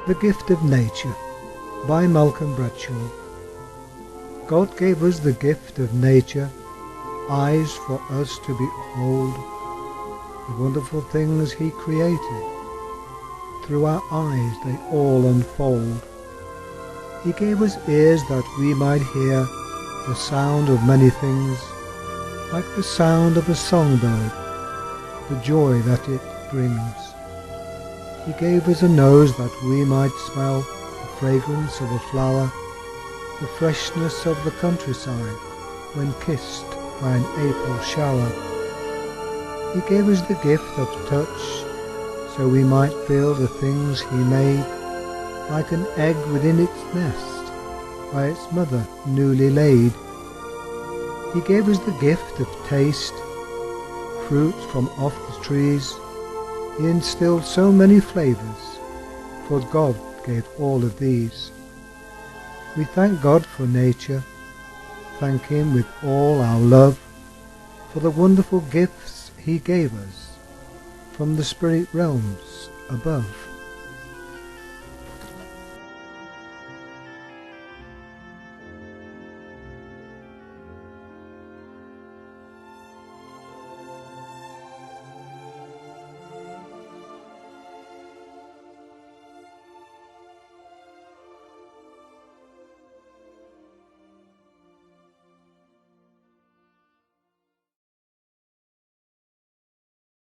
The Gift of Nature by Bradshaw. God gave us the gift of nature, eyes for us to behold the wonderful things He created. Through our eyes they all unfold. He gave us ears that we might hear the sound of many things, like the sound of a songbird, the joy that it brings. He gave us a nose that we might smell the fragrance of a flower, the freshness of the countryside when kissed by an April shower. He gave us the gift of touch so we might feel the things He made, like an egg within its nest by its mother newly laid. He gave us the gift of taste, fruit from off the trees. He instilled so many flavours, for God gave all of these. We thank God for nature, thank Him with all our love, for the wonderful gifts He gave us from the spirit realms above.